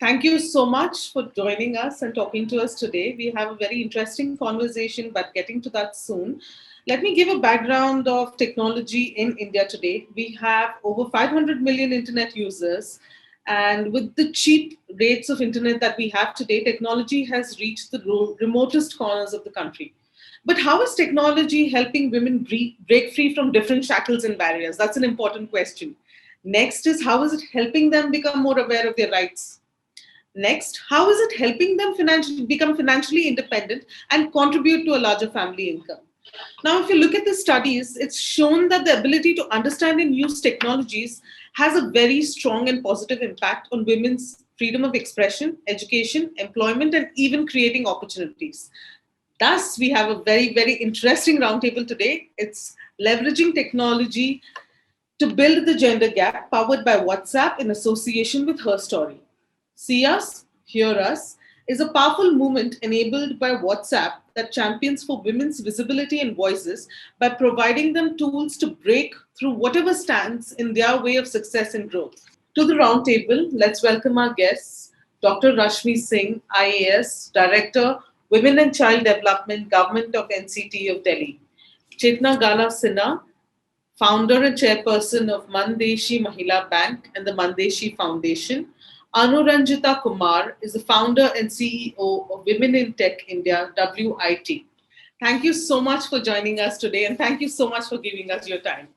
Thank you so much for joining us and talking to us today. We have a very interesting conversation, but getting to that soon. Let me give a background of technology in India today. We have over 500 million internet users, and with the cheap rates of internet that we have today, technology has reached the remotest corners of the country. But how is technology helping women break free from different shackles and barriers? That's an important question. Next is, how is it helping them become more aware of their rights? Next, how is it helping them become financially independent and contribute to a larger family income? Now, if you look at the studies, it's shown that the ability to understand and use technologies has a very strong and positive impact on women's freedom of expression, education, employment, and even creating opportunities. Thus, we have a very, very interesting roundtable today. It's leveraging technology to build the gender gap, powered by WhatsApp in association with Her Story. See Us, Hear Us is a powerful movement enabled by WhatsApp that champions for women's visibility and voices by providing them tools to break through whatever stands in their way of success and growth. To the roundtable, let's welcome our guests, Dr. Rashmi Singh, IAS, Director, Women and Child Development, Government of NCT of Delhi; Chetna Gala Sinha, founder and chairperson of Mandeshi Mahila Bank and the Mandeshi Foundation; Anuranjita Kumar is the founder and CEO of Women in Tech India, WIT. Thank you so much for joining us today, and thank you so much for giving us your time.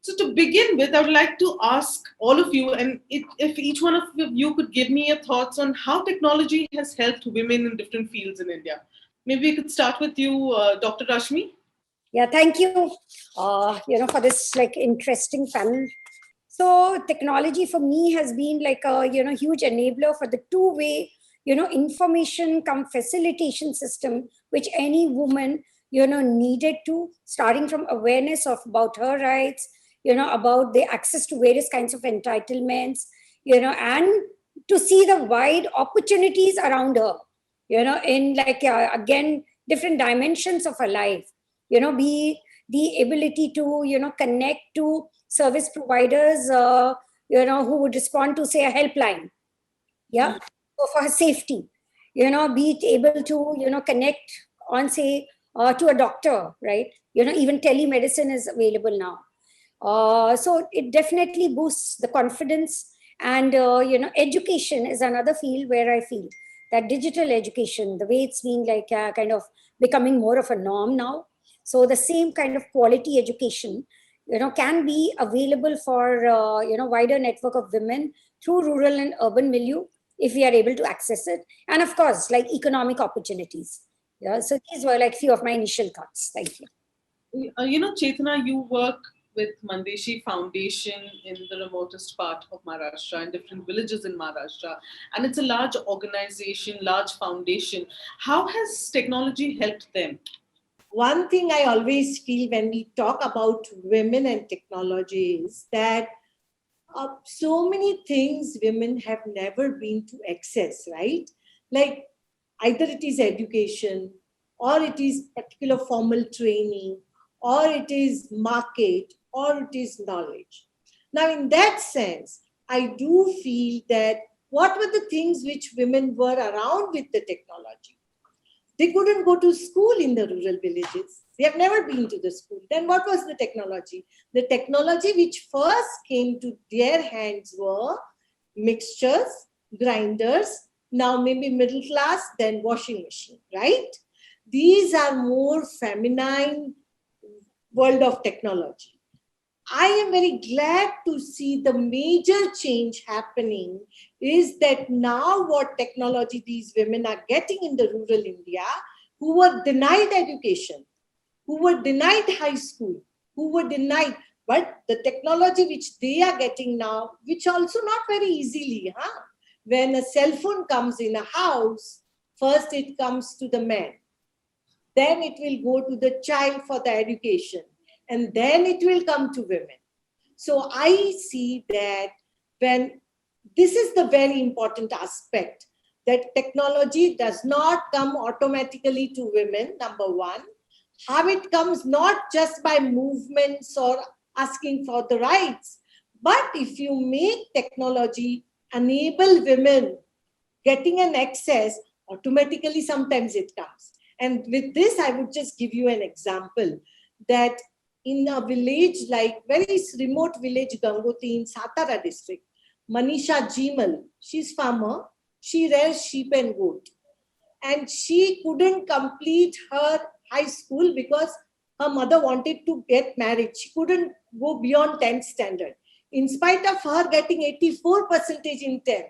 So, to begin with, I would like to ask all of you, and if each one of you could give me your thoughts on how technology has helped women in different fields in India. Maybe we could start with you, Dr. Rashmi. Yeah, thank you, for this interesting panel. So technology for me has been like a, huge enabler for the two-way, information come facilitation system, which any woman, needed to, starting from awareness of about her rights, about the access to various kinds of entitlements, and to see the wide opportunities around her, in again, different dimensions of her life, be the ability to, connect to service providers, who would respond to, say, a helpline. Yeah. So for her safety, be it able to, connect on, say, to a doctor, right? Even telemedicine is available now. So it definitely boosts the confidence. And, education is another field where I feel that digital education, the way it's been kind of becoming more of a norm now. So the same kind of quality education, can be available for, wider network of women through rural and urban milieu if we are able to access it. And of course, like economic opportunities. Yeah. So these were like few of my initial thoughts. Thank you. Chetna, you work with Mandeshi Foundation in the remotest part of Maharashtra, in different villages in Maharashtra. And it's a large organization, large foundation. How has technology helped them? One thing I always feel when we talk about women and technology is that so many things women have never been to access, right? Like either it is education, or it is particular formal training, or it is market, or it is knowledge. Now, in that sense, I do feel that what were the things which women were around with the technology? They couldn't go to school in the rural villages. They have never been to the school. Then what was the technology? The technology which first came to their hands were mixtures, grinders, now maybe middle class, then washing machine, right? These are more feminine world of technology. I am very glad to see the major change happening is that now what technology these women are getting in the rural India, who were denied education, who were denied high school, who were denied, but the technology which they are getting now, which also not very easily, when a cell phone comes in a house, first it comes to the man, then it will go to the child for the education, and then it will come to women. So I see that when this is the very important aspect, that technology does not come automatically to women, number one. How it comes not just by movements or asking for the rights, but if you make technology enable women getting an access, automatically sometimes it comes. And with this, I would just give you an example that in a village, like very remote village, Gangoti in Satara district, Manisha Jimal, she's farmer, she rears sheep and goat. And she couldn't complete her high school because her mother wanted to get married. She couldn't go beyond 10th standard. In spite of her getting 84% in 10th,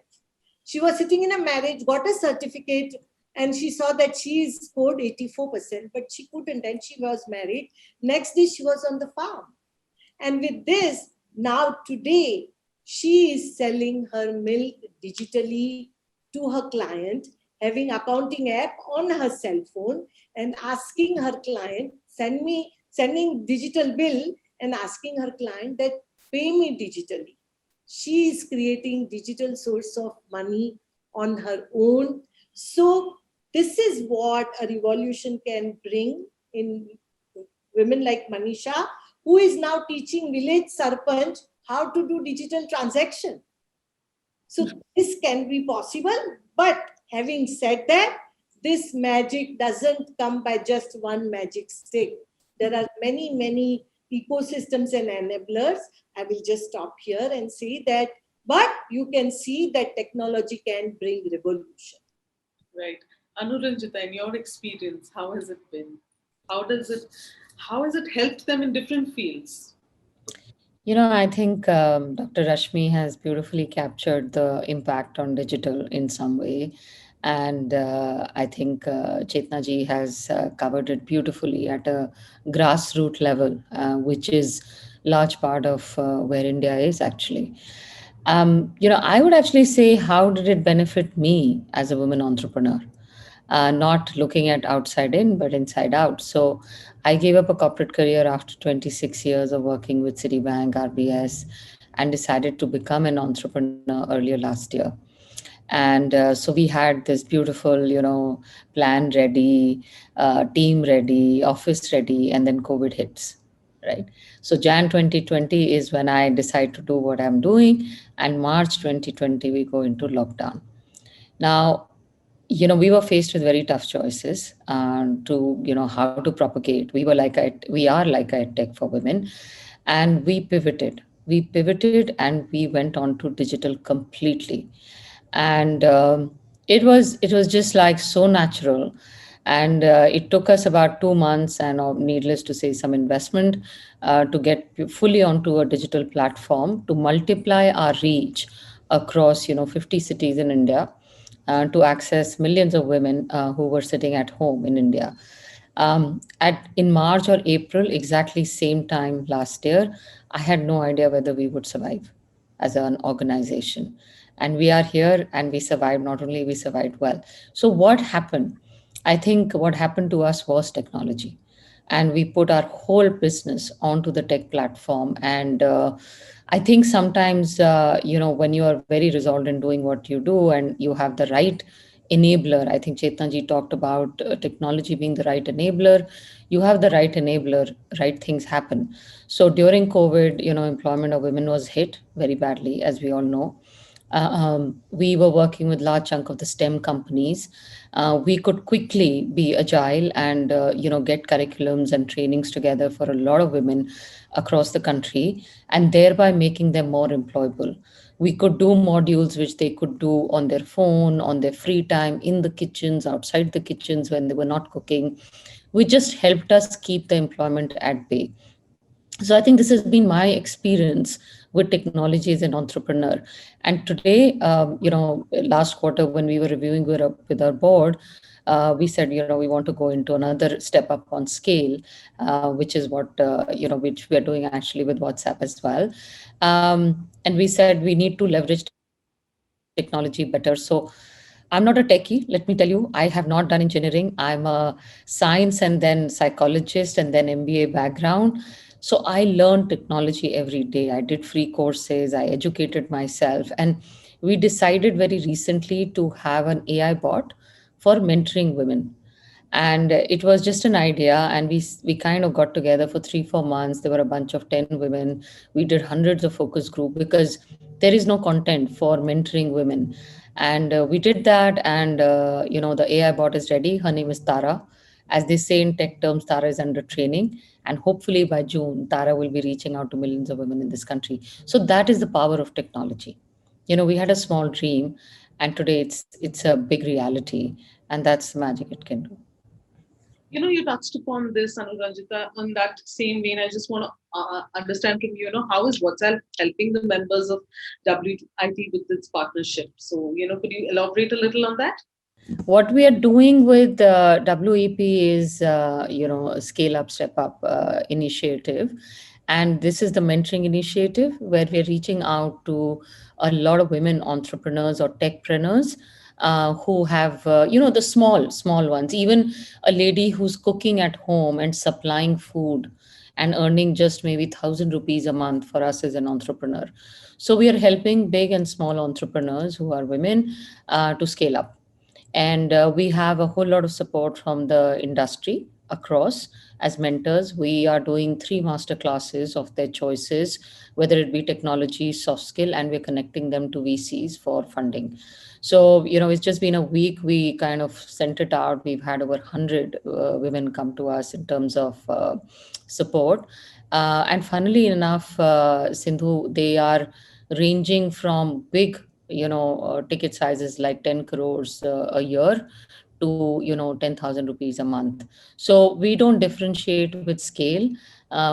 she was sitting in a marriage, got a certificate, and she saw that she scored 84%, but she couldn't, and she was married. Next day, she was on the farm. And with this, now today, she is selling her milk digitally to her client, having accounting app on her cell phone and asking her client, sending digital bill and asking her client that pay me digitally. She is creating digital source of money on her own. So this is what a revolution can bring in women like Manisha, who is now teaching village sarpanch how to do digital transaction. So this can be possible, but having said that, this magic doesn't come by just one magic stick. There are many ecosystems and enablers. I will just stop here and say that, but you can see that technology can bring revolution. Right. Anuranjita, in your experience, how has it been? How has it helped them in different fields? I think Dr. Rashmi has beautifully captured the impact on digital in some way. And I think Chetna ji has covered it beautifully at a grassroots level, which is large part of where India is actually. I would actually say, how did it benefit me as a woman entrepreneur? Not looking at outside in, but inside out. So I gave up a corporate career after 26 years of working with Citibank, RBS, and decided to become an entrepreneur earlier last year. And so we had this beautiful, plan ready, team ready, office ready, and then COVID hits, right? So Jan 2020 is when I decide to do what I'm doing, and March 2020 we go into lockdown. Now, we were faced with very tough choices to, how to propagate. We are like a tech for women, and we pivoted. We pivoted and we went on to digital completely, and it was just like so natural. And it took us about 2 months and, needless to say, some investment to get fully onto a digital platform to multiply our reach across 50 cities in India, to access millions of women who were sitting at home in India. At in March or April, exactly same time last year, I had no idea whether we would survive as an organization. And we are here and we survived. Not only we survived well. So what happened? I think what happened to us was technology, and we put our whole business onto the tech platform. And I think sometimes, when you are very resolved in doing what you do and you have the right enabler, I think Chetna ji talked about technology being the right enabler. You have the right enabler, right things happen. So during COVID, employment of women was hit very badly, as we all know. We were working with large chunk of the STEM companies. We could quickly be agile and get curriculums and trainings together for a lot of women across the country, and thereby making them more employable. We could do modules which they could do on their phone, on their free time, in the kitchens, outside the kitchens when they were not cooking. We just helped us keep the employment at bay. So I think this has been my experience with technology as an entrepreneur. And today, last quarter when we were reviewing with our board, we said, we want to go into another step up on scale, which is what, which we are doing actually with WhatsApp as well. And we said we need to leverage technology better. So I'm not a techie. Let me tell you, I have not done engineering. I'm a science and then psychologist and then MBA background. So I learned technology every day. I did free courses, I educated myself. And we decided very recently to have an AI bot for mentoring women. And it was just an idea, and we kind of got together for 3-4 months. There were a bunch of 10 women. We did hundreds of focus group because there is no content for mentoring women. And we did that, and the AI bot is ready. Her name is Tara. As they say in tech terms, Tara is under training, and hopefully by June, Tara will be reaching out to millions of women in this country. So that is the power of technology. We had a small dream, and today it's a big reality, and that's the magic it can do. You touched upon this, Anuranjita. On that same vein, I just want to understand from you, how is WhatsApp helping the members of WIT with its partnership? So, could you elaborate a little on that? What we are doing with WEP is, a Scale Up, Step Up initiative. And this is the mentoring initiative where we're reaching out to a lot of women entrepreneurs or techpreneurs who have, the small ones, even a lady who's cooking at home and supplying food and earning just maybe 1,000 rupees a month for us as an entrepreneur. So we are helping big and small entrepreneurs who are women to scale up. And we have a whole lot of support from the industry across. As mentors, we are doing 3 master classes of their choices, whether it be technology, soft skill, and we're connecting them to VCs for funding. So it's just been a week. We kind of sent it out. We've had over 100 women come to us in terms of support. And funnily enough, Sindhu, they are ranging from big ticket sizes like 10 crores a year to 10,000 rupees a month. So we don't differentiate with scale.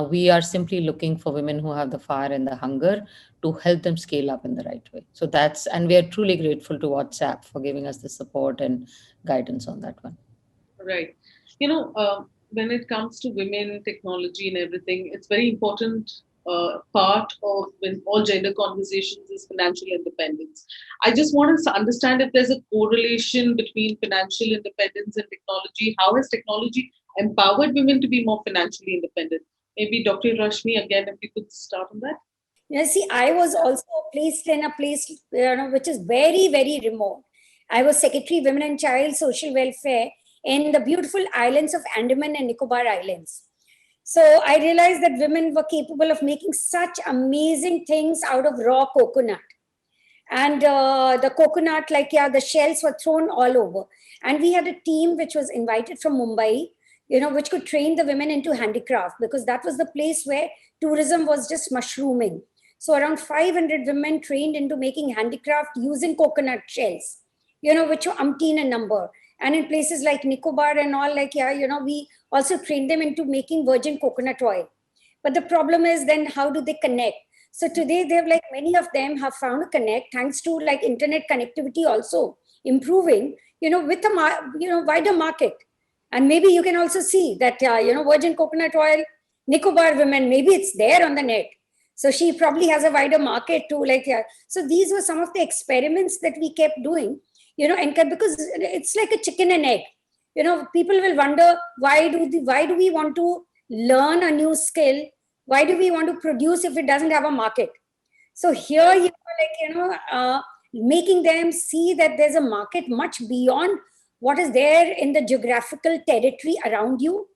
We are simply looking for women who have the fire and the hunger to help them scale up in the right way. So and we are truly grateful to WhatsApp for giving us the support and guidance on that one. Right. When it comes to women, technology, and everything, it's very important part of when all gender conversations is financial independence. I just want to understand if there's a correlation between financial independence and technology. How has technology empowered women to be more financially independent? Maybe Dr. Rashmi, again, if you could start on that. See, I was also placed in a place which is very, very remote. I was Secretary Women and Child Social Welfare in the beautiful islands of Andaman and Nicobar Islands. So I realized that women were capable of making such amazing things out of raw coconut. And the coconut, the shells were thrown all over. And we had a team which was invited from Mumbai, which could train the women into handicraft, because that was the place where tourism was just mushrooming. So around 500 women trained into making handicraft using coconut shells, which were umpteen in number. And in places like Nicobar and all, we also trained them into making virgin coconut oil. But the problem is then how do they connect? So today they have many of them have found a connect thanks to internet connectivity also improving, with a wider market. And maybe you can also see that, virgin coconut oil, Nicobar women, maybe it's there on the net. So she probably has a wider market too. So these were some of the experiments that we kept doing, and because it's like a chicken and egg. People will wonder, why do we want to learn a new skill? Why do we want to produce if it doesn't have a market? So here making them see that there's a market much beyond what is there in the geographical territory around you.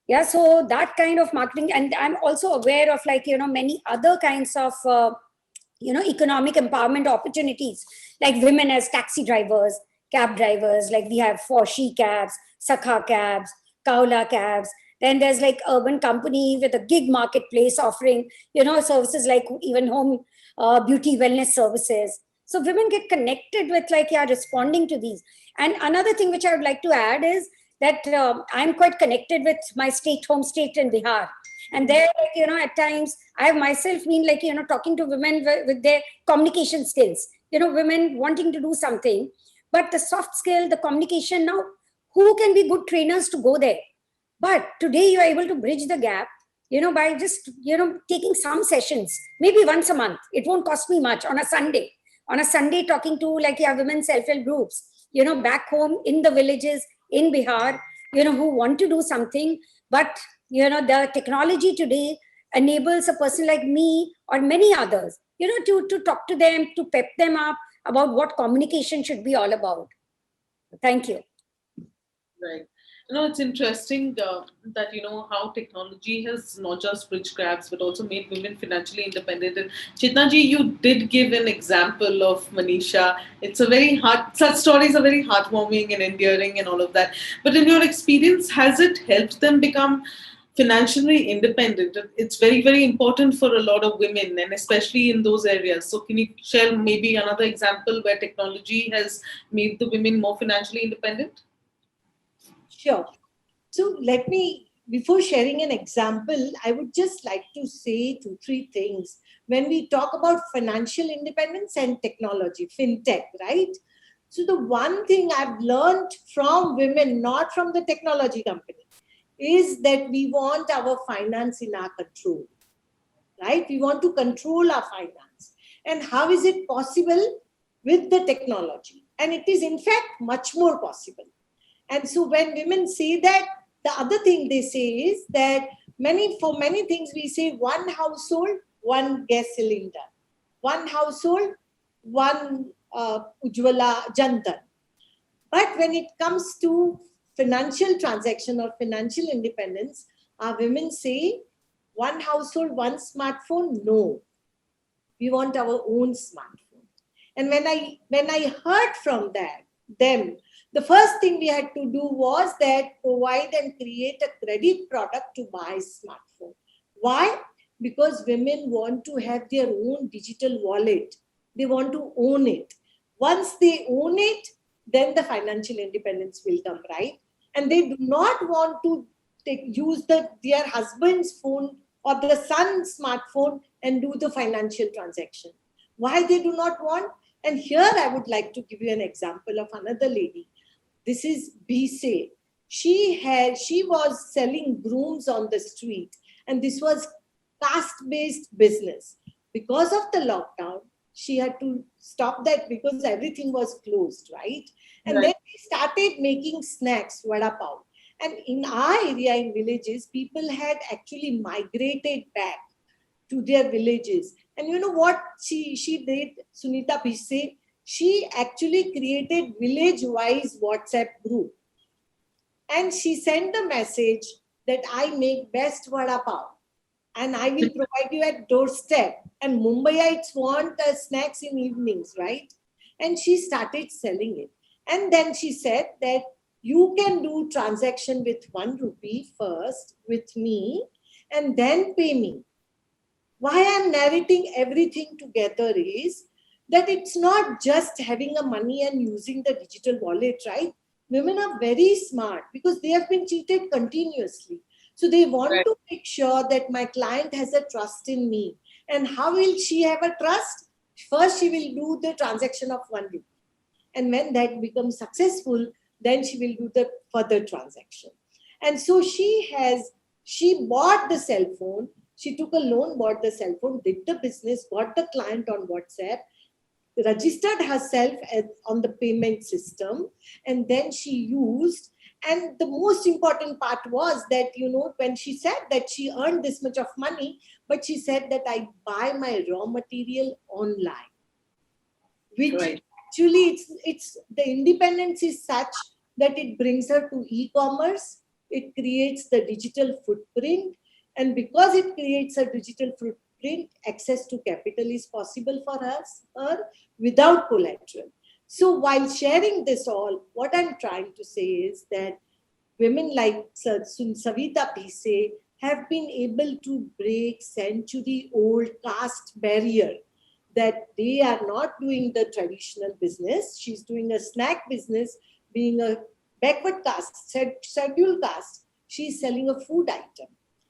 Yeah, so that kind of marketing, and I'm also aware of many other kinds of economic empowerment opportunities, like women as taxi drivers, cab drivers, like we have For She cabs, Sakha cabs, Kaula cabs. Then there's urban company with a gig marketplace offering, services like even home beauty wellness services. So women get connected with responding to these. And another thing which I would like to add is that I'm quite connected with my home state in Bihar. And there, at times I have myself been talking to women with their communication skills, women wanting to do something, but the soft skill, the communication, now who can be good trainers to go there? But today you are able to bridge the gap, by just, taking some sessions, maybe once a month. It won't cost me much on a Sunday, talking to women self-help groups, back home in the villages in Bihar, who want to do something. But, the technology today enables a person like me or many others, to talk to them, to pep them up about what communication should be all about. Thank you. Right. It's interesting that how technology has not just bridged gaps but also made women financially independent. And Chetna ji, you did give an example of Manisha. It's a very heart. Such stories are very heartwarming and endearing and all of that. But in your experience, has it helped them become financially independent? It's very very important for a lot of women, and especially in those areas. So, can you share maybe another example where technology has made the women more financially independent? Sure. So let me, before sharing an example, I would just like to say two, three things. When we talk about financial independence and technology, fintech, right? So the one thing I've learned from women, not from the technology company, is that we want our finance in our control, right? We want to control our finance. And how is it possible with the technology? And it is in fact much more possible. And so when women say that, the other thing they say is that for many things we say one household, one gas cylinder, one household, one Ujjwala Jandan. But when it comes to financial transaction or financial independence, our women say one household, one smartphone. No, we want our own smartphone. And when I heard from them, the first thing we had to do was that provide and create a credit product to buy a smartphone. Why? Because women want to have their own digital wallet. They want to own it. Once they own it, then the financial independence will come, right? And they do not want to use their husband's phone or the son's smartphone and do the financial transaction. Why they do not want? And here I would like to give you an example of another lady. This is Bise. She was selling brooms on the street, and this was caste-based business. Because of the lockdown, she had to stop that because everything was closed, right? And then we started making snacks, vada pav. And in our area, in villages, people had actually migrated back to their villages. And you know what she did, Sunita Bise? She actually created village-wise WhatsApp group. And she sent a message that I make best vada pav and I will provide you at doorstep. And Mumbaiites want snacks in evenings, right? And she started selling it. And then she said that you can do transaction with 1 rupee first with me and then pay me. Why I'm narrating everything together is that it's not just having a money and using the digital wallet, right? Women are very smart because they have been cheated continuously. So they want to make sure that my client has a trust in me. And how will she have a trust? First, she will do the transaction of 1 rupee. And when that becomes successful, then she will do the further transaction. And so she bought the cell phone. She took a loan, bought the cell phone, did the business, got the client on WhatsApp, registered herself on the payment system, and then she used. And the most important part was that, when she said that she earned this much of money, but she said that I buy my raw material online, which actually it's the independence is such that it brings her to e-commerce. It creates the digital footprint. And because it creates a digital footprint, access to capital is possible for her without collateral. So while sharing this all, what I'm trying to say is that women like Savita Bise have been able to break century-old caste barrier, that they are not doing the traditional business. She's doing a snack business, being a backward caste, scheduled caste. She's selling a food item.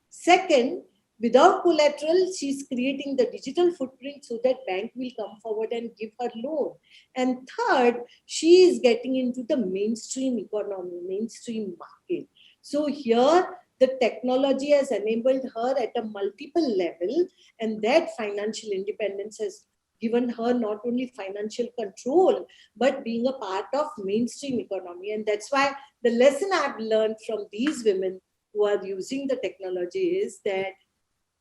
Second, without collateral, she's creating the digital footprint so that bank will come forward and give her loan. And third, she is getting into the mainstream economy, mainstream market. So here, the technology has enabled her at a multiple level, and that financial independence has given her not only financial control, but being a part of mainstream economy. And that's why the lesson I've learned from these women who are using the technology is that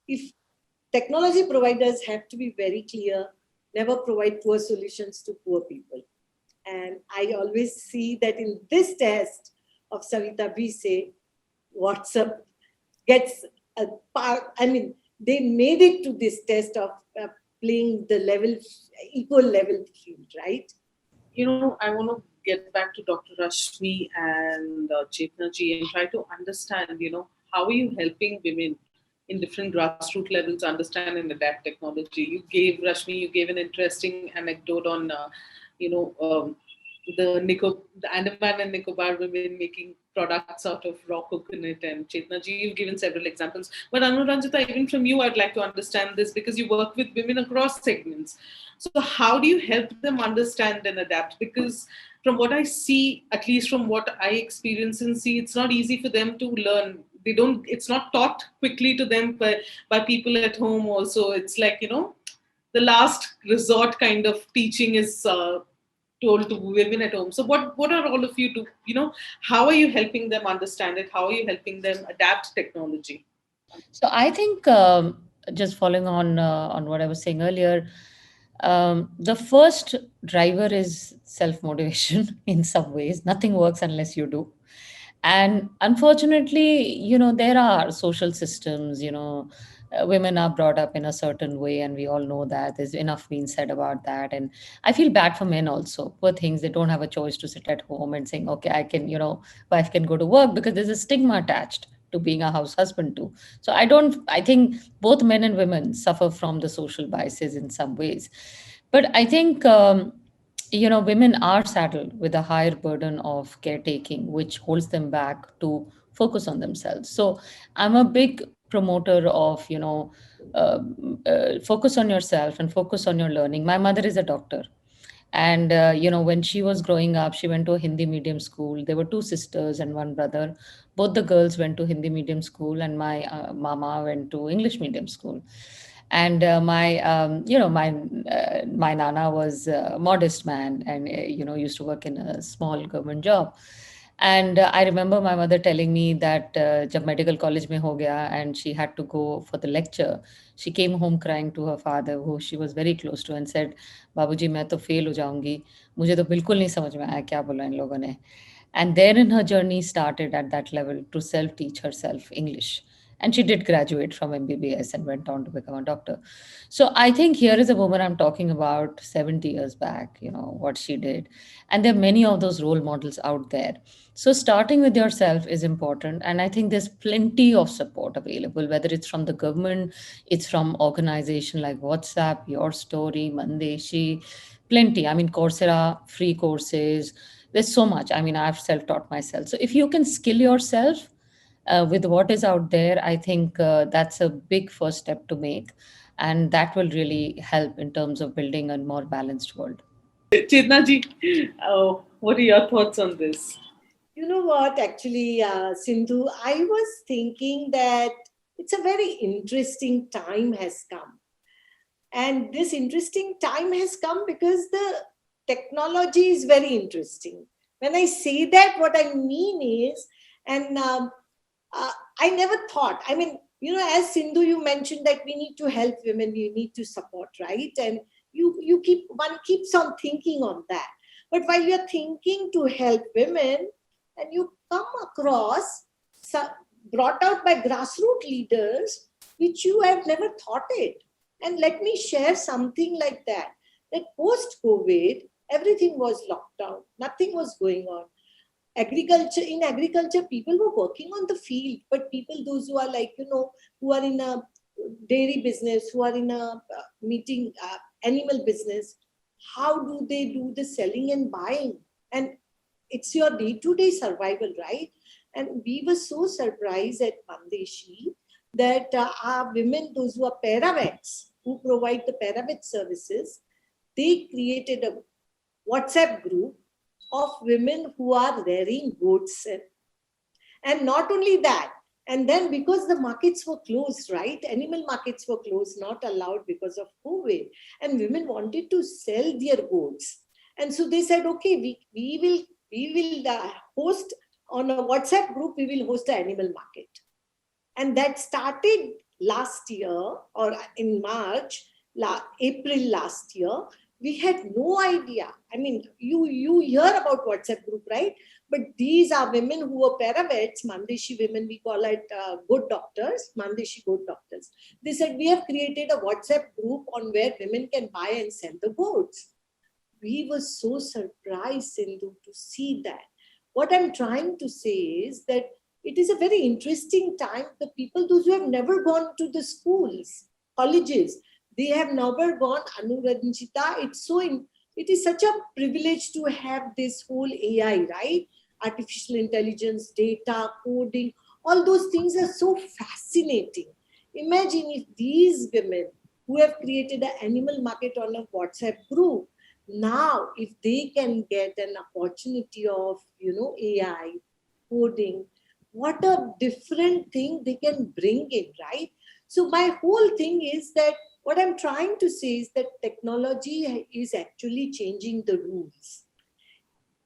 if technology providers have to be very clear, never provide poor solutions to poor people. And I always see that in this test of Savita Bhise, WhatsApp gets a part. I mean, they made it to this test of playing the equal level field, right? I want to get back to Dr. Rashmi and Chetna ji and try to understand, how are you helping women in different grassroots levels understand and adapt technology? You gave an interesting anecdote on, you know, um, the Andaman and Nicobar women making products out of raw coconut, and Chetna ji, you've given several examples. But Anuranjita, even from you, I'd like to understand this because you work with women across segments. So how do you help them understand and adapt? Because from what I see, at least from what I experience and see, it's not easy for them to learn. It's not taught quickly to them by people at home also. It's like, the last resort kind of teaching is told to women at home. So what are all of you do? How are you helping them understand it? How are you helping them adapt technology? So I think just following on what I was saying earlier, the first driver is self motivation in some ways. Nothing works unless you do. And unfortunately, there are social systems, women are brought up in a certain way, and we all know that there's enough being said about that. And I feel bad for men also. Poor things, they don't have a choice to sit at home and saying, okay, I can, wife can go to work, because there's a stigma attached to being a house husband too. So I think both men and women suffer from the social biases in some ways. But I think women are saddled with a higher burden of caretaking, which holds them back to focus on themselves. So I'm a big promoter of, focus on yourself and focus on your learning. My mother is a doctor. And, when she was growing up, she went to a Hindi medium school. There were two sisters and one brother. Both the girls went to Hindi medium school, and my mama went to English medium school. And my nana was a modest man, and used to work in a small government job. And I remember my mother telling me that jab medical college mein ho gaya and she had to go for the lecture, she came home crying to her father, who she was very close to, and said, "बाबूजी मैं तो fail हो जाऊंगी, मुझे तो बिल्कुल नहीं समझ में आया क्या बोला इन लोगों ने." And therein her journey started at that level to self teach herself English. And she did graduate from MBBS and went on to become a doctor. So I think here is a woman I'm talking about 70 years back, what she did. And there are many of those role models out there. So starting with yourself is important. And I think there's plenty of support available, whether it's from the government, it's from organization like WhatsApp, Your Story, Mandeshi, plenty. I mean, Coursera, free courses. There's so much. I mean, I've self-taught myself. So if you can skill yourself with what is out there, I think that's a big first step to make. And that will really help in terms of building a more balanced world. Chetna ji, what are your thoughts on this? You know what, actually, Sindhu, I was thinking that it's a very interesting time has come. And this interesting time has come because the technology is very interesting. When I say that, what I mean is, and I never thought, I mean, as Sindhu, you mentioned that we need to help women, we need to support, right? And one keeps on thinking on that. But while you're thinking to help women, and you come across brought out by grassroots leaders, which you have never thought it. And let me share something like that post-COVID, everything was locked down. Nothing was going on. In agriculture, people were working on the field, but those who are who are in a dairy business, who are in a animal business, how do they do the selling and buying? And it's your day-to-day survival, right? And we were so surprised at Mandeshi that our women, those who are paravets, who provide the paravet services, they created a WhatsApp group of women who are rearing goats. And not only that, and then because the markets were closed, right? Animal markets were closed, not allowed because of COVID. And women wanted to sell their goats. And so they said, okay, we will host on a WhatsApp group, we will host an animal market. And that started last year or in April last year. We had no idea. I mean, you hear about WhatsApp group, right? But these are women who were paravets, Mandeshi women, we call it good doctors, Mandeshi good doctors. They said, we have created a WhatsApp group on where women can buy and sell the goods. We were so surprised, Sindhu, to see that. What I'm trying to say is that it is a very interesting time. The people, those who have never gone to the schools, colleges, they have never gone, Anuranjita. It is such a privilege to have this whole AI, right? Artificial intelligence, data, coding, all those things are so fascinating. Imagine if these women who have created an animal market on a WhatsApp group, now if they can get an opportunity of AI coding, what a different thing they can bring in, right? So my whole thing is that what I'm trying to say is that technology is actually changing the rules.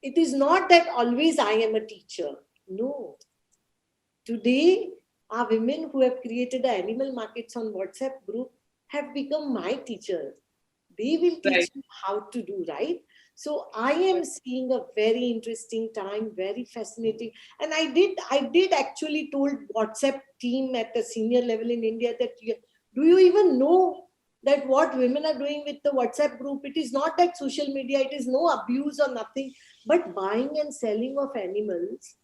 It is not that always I am a teacher. No. Today, our women who have created the animal markets on WhatsApp group have become my teachers. They will teach Right. you how to do, right? So I am seeing a very interesting time, very fascinating. And I did actually told WhatsApp team at the senior level in India that do you even know that what women are doing with the WhatsApp group? It is not that social media, it is no abuse or nothing, but buying and selling of animals,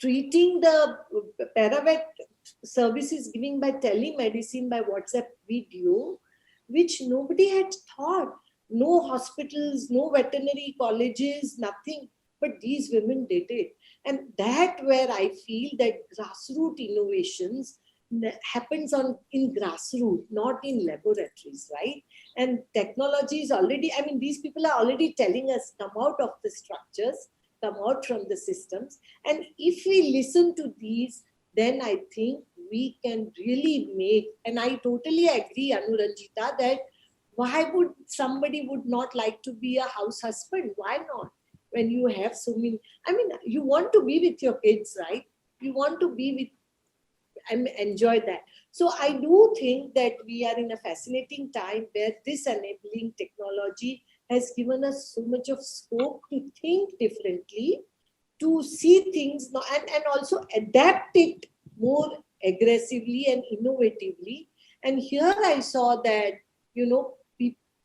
treating the paravet services giving by telemedicine by WhatsApp video, which nobody had thought. No hospitals, no veterinary colleges, nothing. But these women did it. And that where I feel that grassroots innovations happens on in grassroots, not in laboratories, right? And technology is already, I mean, these people are already telling us, come out of the structures, come out from the systems. And if we listen to these, then I think we can really make, and I totally agree, Anuranjita, that why would somebody would not like to be a house husband? Why not? When you have so many, I mean, you want to be with your kids, right? You want to be with and enjoy that. So I do think that we are in a fascinating time where this enabling technology has given us so much of scope to think differently, to see things and also adapt it more aggressively and innovatively. And here I saw that,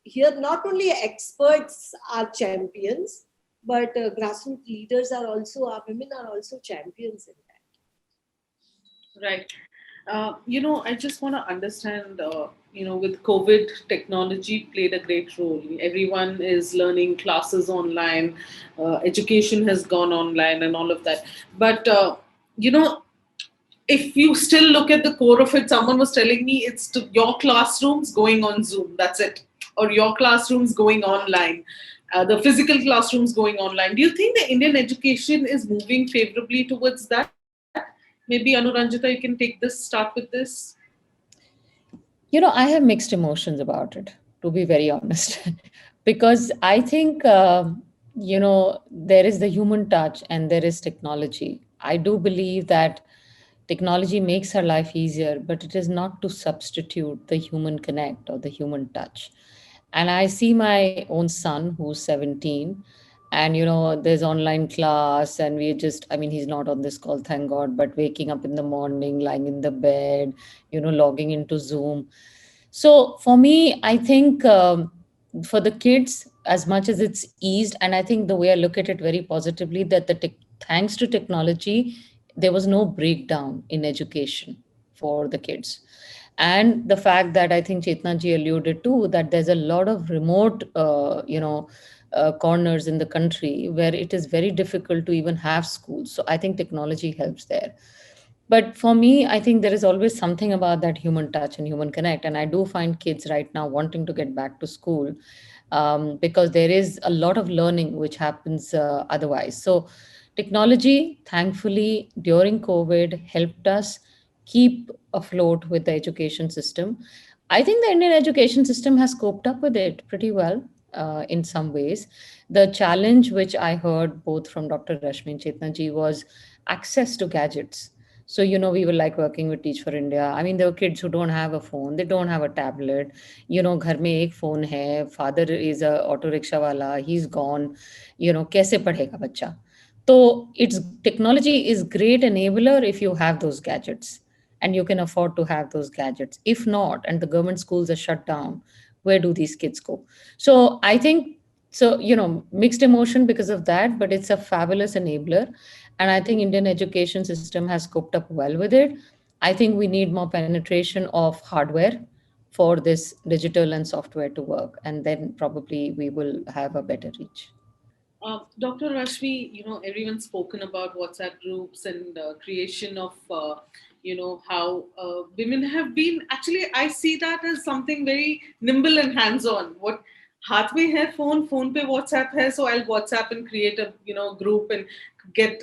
here not only experts are champions, but grassroots leaders are also, our women are also champions in that. Right. I just want to understand, with COVID, technology played a great role. Everyone is learning classes online, education has gone online, and all of that. But, if you still look at the core of it, someone was telling me it's to your classrooms going on Zoom, that's it, or your classrooms going online, the physical classrooms going online. Do you think the Indian education is moving favorably towards that? Maybe Anuranjita, you can take this, start with this. I have mixed emotions about it, to be very honest, because I think, there is the human touch and there is technology. I do believe that technology makes our life easier, but it is not to substitute the human connect or the human touch. And I see my own son who's 17, and there's online class, and we just, I mean, he's not on this call, thank God, but waking up in the morning, lying in the bed, logging into Zoom. So for me, I think, for the kids, as much as it's eased, and I think the way I look at it very positively, that thanks to technology, there was no breakdown in education for the kids. And the fact that I think Chetna ji alluded to, that there's a lot of remote, corners in the country where it is very difficult to even have schools. So I think technology helps there. But for me, I think there is always something about that human touch and human connect. And I do find kids right now wanting to get back to school, because there is a lot of learning which happens otherwise. So technology, thankfully, during COVID, helped us keep afloat with the education system. I think the Indian education system has coped up with it pretty well, in some ways. The challenge which I heard both from Dr. Rashmi and Chetna ji was access to gadgets. So, we will like working with Teach for India. I mean, there were kids who don't have a phone, they don't have a tablet. घर में एक phone है, father is a auto rickshaw wala, he's gone. कैसे पढ़ेगा बच्चा? So, it's technology is great enabler if you have those gadgets and you can afford to have those gadgets. If not, and the government schools are shut down, where do these kids go? So, I think so, mixed emotion because of that, but it's a fabulous enabler. And I think Indian education system has coped up well with it. I think we need more penetration of hardware for this digital and software to work, and then probably we will have a better reach. Dr. Rashmi, everyone's spoken about WhatsApp groups and creation of, how women have been. Actually, I see that as something very nimble and hands-on. What हाथ में है phone पे WhatsApp है, so I'll WhatsApp and create a group and get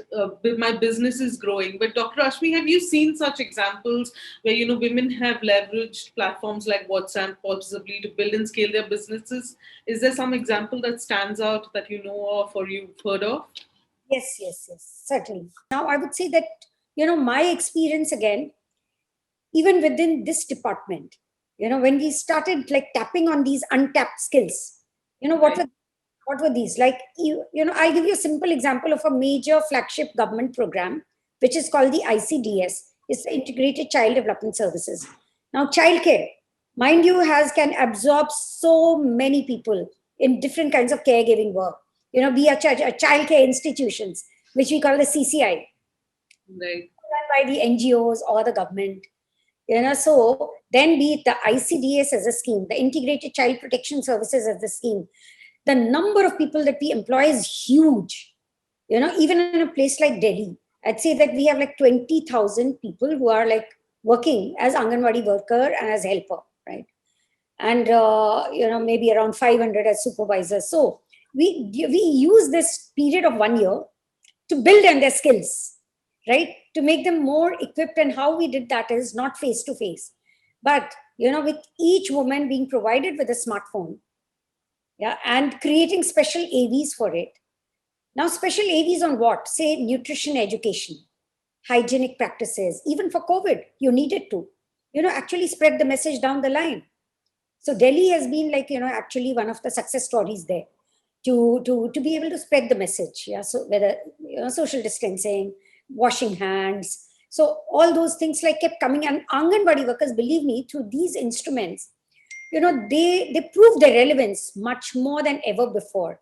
my business is growing. But Dr. Ashmi, have you seen such examples where women have leveraged platforms like WhatsApp possibly to build and scale their businesses? Is there some example that stands out that you know of or you've heard of? Yes, certainly. Now I would say that my experience again, even within this department, when we started like tapping on these untapped skills, what were these? Like, I'll give you a simple example of a major flagship government program, which is called the ICDS. It's the Integrated Child Development Services. Now, childcare, mind you, can absorb so many people in different kinds of caregiving work. Be a childcare institutions, which we call the CCI. Right. Run by the NGOs or the government. So then be it the ICDS as a scheme, the Integrated Child Protection Services as the scheme. The number of people that we employ is huge. Even in a place like Delhi, I'd say that we have like 20,000 people who are like working as Anganwadi worker and as helper, right? And, maybe around 500 as supervisors. So we use this period of 1 year to build on their skills, right? To make them more equipped. And how we did that is not face to face, but, with each woman being provided with a smartphone, and creating special AVs for it. Now, special AVs on what? Say nutrition education, hygienic practices. Even for COVID, you needed to, actually spread the message down the line. So Delhi has been like, actually one of the success stories there to be able to spread the message. Yeah. So whether, social distancing, washing hands. So all those things like kept coming, and Anganwadi workers, believe me, through these instruments, they prove their relevance much more than ever before.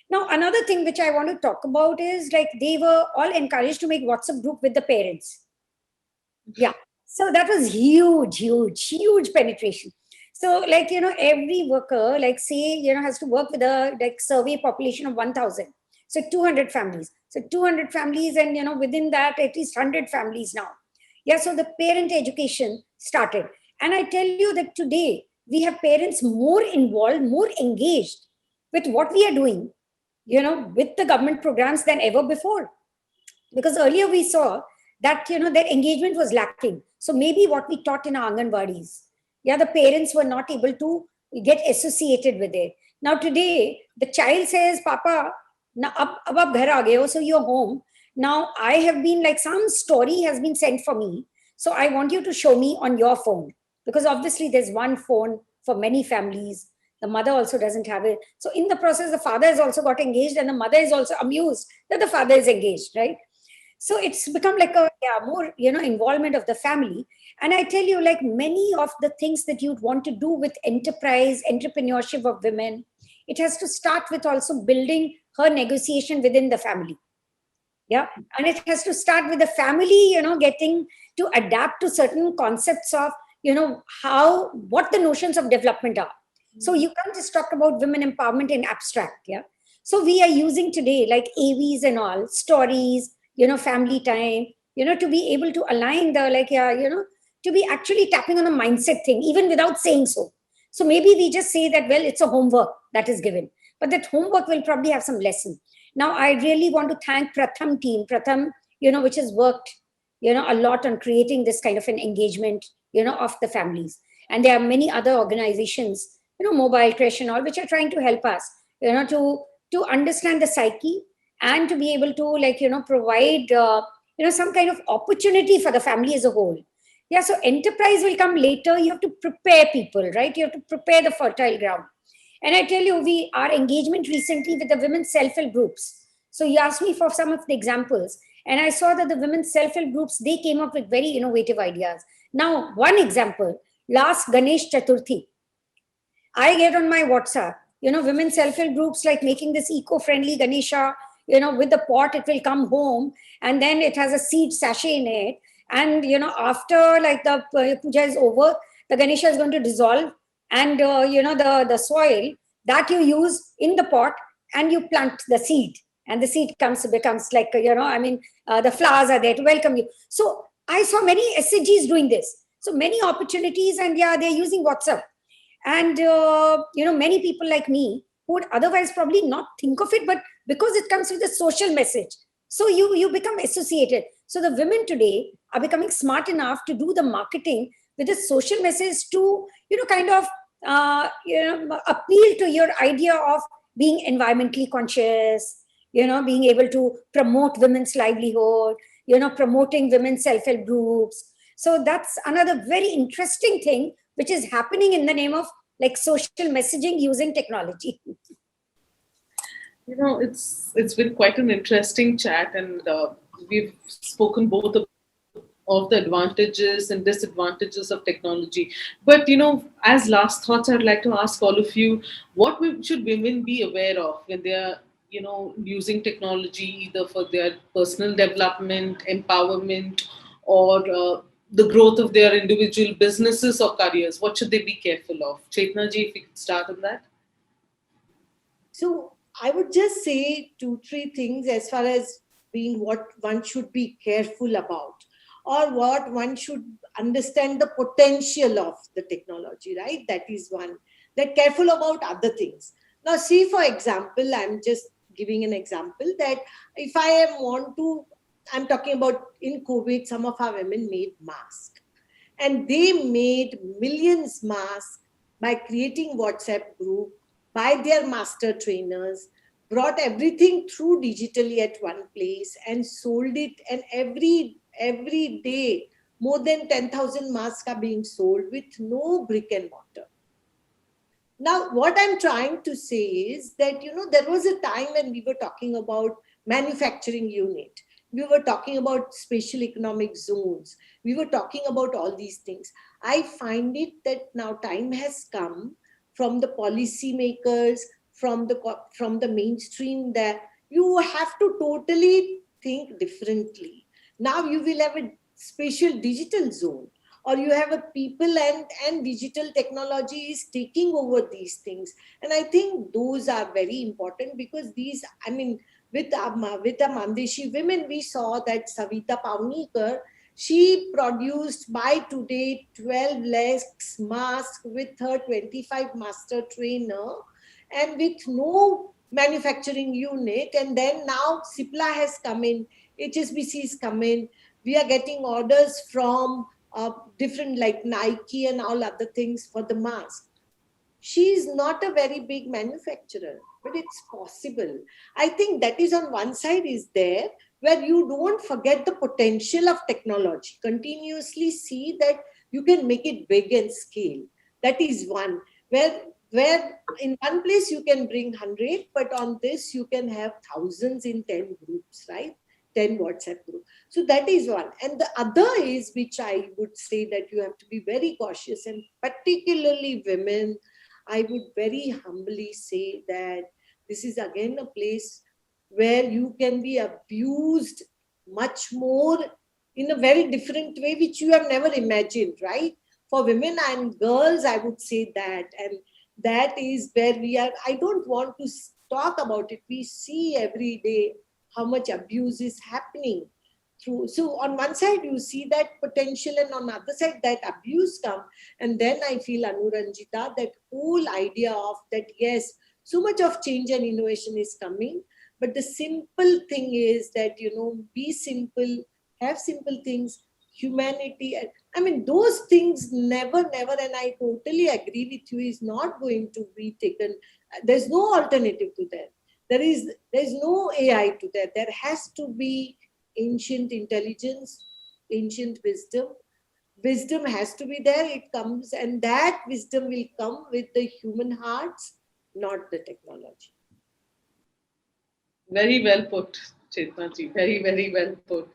Now, another thing which I want to talk about is like they were all encouraged to make WhatsApp group with the parents. Yeah. So that was huge penetration. So like, every worker, like say, has to work with a like survey population of 1,000. So 200 families. So 200 families and, within that, at least 100 families now. Yeah. So the parent education started. And I tell you that today, we have parents more involved, more engaged with what we are doing, with the government programs than ever before. Because earlier we saw that, their engagement was lacking. So maybe what we taught in our Anganwadis, the parents were not able to get associated with it. Now today, the child says, Papa, ab ghar aa gaye ho, so you're home. Now I have been like, some story has been sent for me. So I want you to show me on your phone. Because obviously there's one phone for many families. The mother also doesn't have it. So in the process, the father has also got engaged and the mother is also amused that the father is engaged, right? So it's become like a more, involvement of the family. And I tell you, like many of the things that you'd want to do with entrepreneurship of women, it has to start with also building her negotiation within the family. Yeah. And it has to start with the family, getting to adapt to certain concepts of, what the notions of development are. So you can't just talk about women empowerment in abstract. Yeah. So we are using today like AVs and all, stories, family time, to be able to align the to be actually tapping on a mindset thing, even without saying so. So maybe we just say that, well, it's a homework that is given, but that homework will probably have some lesson. Now, I really want to thank Pratham team, which has worked, a lot on creating this kind of an engagement, of the families. And there are many other organizations, Mobile Creche and all, which are trying to help us, to understand the psyche and to be able to provide, some kind of opportunity for the family as a whole. Yeah, so enterprise will come later. You have to prepare people, right? You have to prepare the fertile ground. And I tell you, our engagement recently with the women's self-help groups. So you asked me for some of the examples, and I saw that the women's self-help groups, they came up with very innovative ideas. Now, one example, last Ganesh Chaturthi, I get on my WhatsApp, women self-help groups like making this eco-friendly Ganesha, with the pot, it will come home and then it has a seed sachet in it. And, after like the puja is over, the Ganesha is going to dissolve and, the soil that you use in the pot and you plant the seed and the seed becomes like, the flowers are there to welcome you. So I saw many SHGs doing this. So many opportunities, and yeah, they're using WhatsApp. And, many people like me who would otherwise probably not think of it, but because it comes with a social message. So you become associated. So the women today are becoming smart enough to do the marketing with a social message to, kind of, appeal to your idea of being environmentally conscious, being able to promote women's livelihood, promoting women's self-help groups. So that's another very interesting thing which is happening in the name of like social messaging using technology. It's been quite an interesting chat, and we've spoken both of the advantages and disadvantages of technology. But as last thoughts, I'd like to ask all of you, what should women be aware of when they are using technology, either for their personal development, empowerment, or the growth of their individual businesses or careers? What should they be careful of? Chetna ji, if you could start on that. So I would just say 2-3 things as far as being what one should be careful about, or what one should understand the potential of the technology, right? That is one. That careful about other things. Now, see, for example, I'm just giving an example that if I'm talking about in COVID, some of our women made masks, and they made millions masks by creating WhatsApp group, by their master trainers, brought everything through digitally at one place and sold it. And every day, more than 10,000 masks are being sold with no brick and mortar. Now, what I'm trying to say is that, there was a time when we were talking about manufacturing unit. We were talking about special economic zones. We were talking about all these things. I find it that now time has come from the policymakers, from the mainstream, that you have to totally think differently. Now you will have a special digital zone, or you have a people and digital technology is taking over these things. And I think those are very important, because these, with the Mandeshi women, we saw that Savita Pavnikar, she produced by today 12 lakhs masks with her 25 master trainer and with no manufacturing unit. And then now CIPLA has come in, HSBC has come in. We are getting orders from different like Nike and all other things for the mask. She is not a very big manufacturer, but it's possible. I think that is on one side is there, where you don't forget the potential of technology. Continuously see that you can make it big and scale. That is one. Where in one place you can bring 100, but on this you can have thousands in 10 groups, right? 10 WhatsApp groups. So that is one. And the other is, which I would say that you have to be very cautious, and particularly women, I would very humbly say that this is again a place where you can be abused much more in a very different way, which you have never imagined, right? For women and girls, I would say that. And that is where we are. I don't want to talk about it. We see every day how much abuse is happening through. So on one side, you see that potential, and on the other side, that abuse come. And then I feel, Anuranjita, that whole idea of that, yes, so much of change and innovation is coming. But the simple thing is that, be simple, have simple things, humanity. Those things never, and I totally agree with you, is not going to be taken. There's no alternative to that. There's no AI to that. There has to be ancient intelligence, ancient wisdom. Wisdom has to be there. It comes, and that wisdom will come with the human hearts, not the technology. Very well put, Chetna ji. Very, very well put.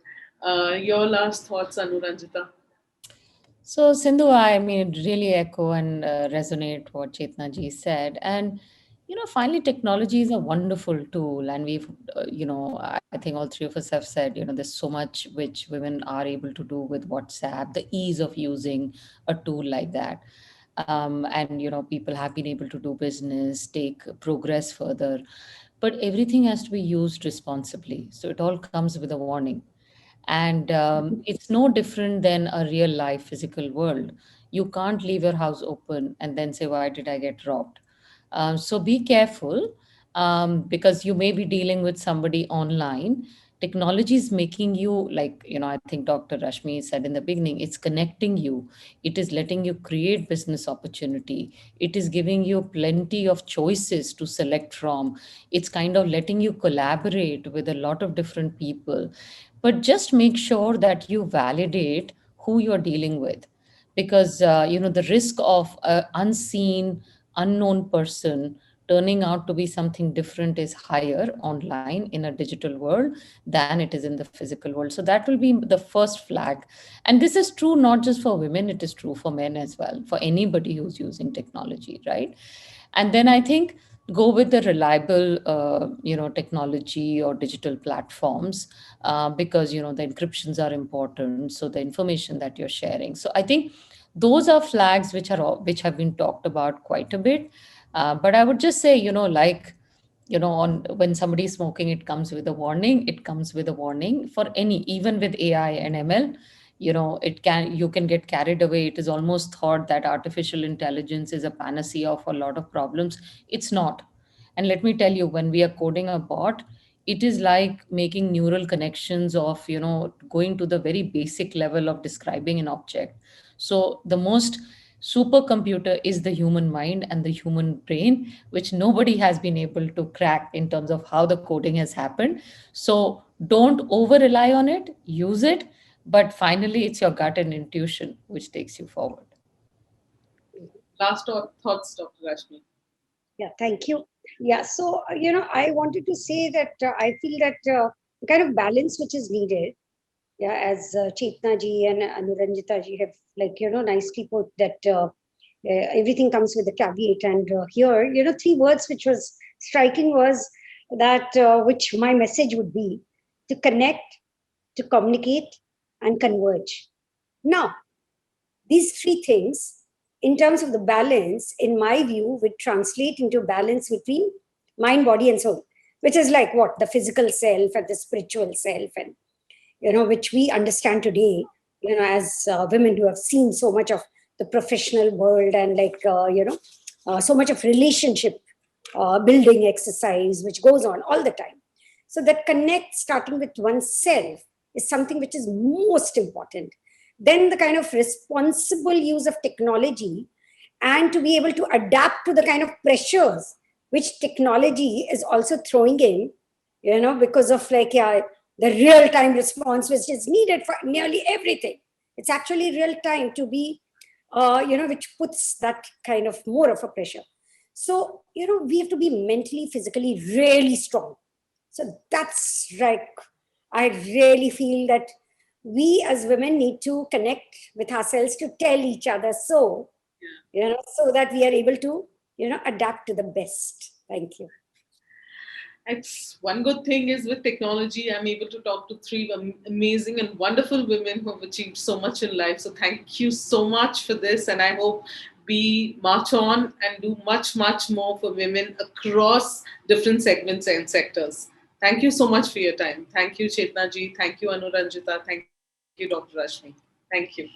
Your last thoughts, Anuranjita? So, Sindhu, I mean, really echo and resonate what Chetna ji said. And, finally, technology is a wonderful tool. And we've, I think all three of us have said, there's so much which women are able to do with WhatsApp, the ease of using a tool like that. And, people have been able to do business, take progress further. But everything has to be used responsibly. So it all comes with a warning. And it's no different than a real life physical world. You can't leave your house open and then say, "Why did I get robbed?" So be careful, because you may be dealing with somebody online. Technology is making you, like, I think Dr. Rashmi said in the beginning, it's connecting you. It is letting you create business opportunity. It is giving you plenty of choices to select from. It's kind of letting you collaborate with a lot of different people. But just make sure that you validate who you're dealing with, because the risk of an unseen, unknown person turning out to be something different is higher online in a digital world than it is in the physical world. So that will be the first flag. And this is true not just for women, it is true for men as well, for anybody who's using technology, right? And then I think go with the reliable technology or digital platforms, because the encryptions are important, so the information that you're sharing. So I think those are flags which have been talked about quite a bit. But I would just say, like, on when somebody is smoking, it comes with a warning. It comes with a warning for any, even with AI and ML. You can get carried away. It is almost thought that artificial intelligence is a panacea for a lot of problems. It's not. And let me tell you, when we are coding a bot, it is like making neural connections of, going to the very basic level of describing an object. So the most supercomputer is the human mind and the human brain, which nobody has been able to crack in terms of how the coding has happened. So don't over rely on it, use it, but finally it's your gut and intuition which takes you forward. Last thoughts, Dr. Rashmi? Yeah, thank you. Yeah, so, I wanted to say that I feel that the kind of balance which is needed, yeah, as Chetna ji and Anuranjita ji have, like, nicely put that everything comes with a caveat. And here, three words which was striking was that, which my message would be: to connect, to communicate, and converge. Now, these three things, in terms of the balance, in my view, would translate into balance between mind, body, and soul, which is like what? The physical self and the spiritual self, and, which we understand today, as women who have seen so much of the professional world, and like, so much of relationship building exercise, which goes on all the time. So that connect, starting with oneself, is something which is most important. Then the kind of responsible use of technology, and to be able to adapt to the kind of pressures which technology is also throwing in, because of, like, yeah, the real time response which is needed for nearly everything. It's actually real time to be, which puts that kind of more of a pressure. So, we have to be mentally, physically really strong. So that's like, I really feel that we as women need to connect with ourselves to tell each other so, so that we are able to, adapt to the best. Thank you. It's one good thing is with technology, I'm able to talk to three amazing and wonderful women who have achieved so much in life. So thank you so much for this. And I hope we march on and do much, much more for women across different segments and sectors. Thank you so much for your time. Thank you, Chetna ji. Thank you, Anuranjita. Thank you, Dr. Rashmi. Thank you.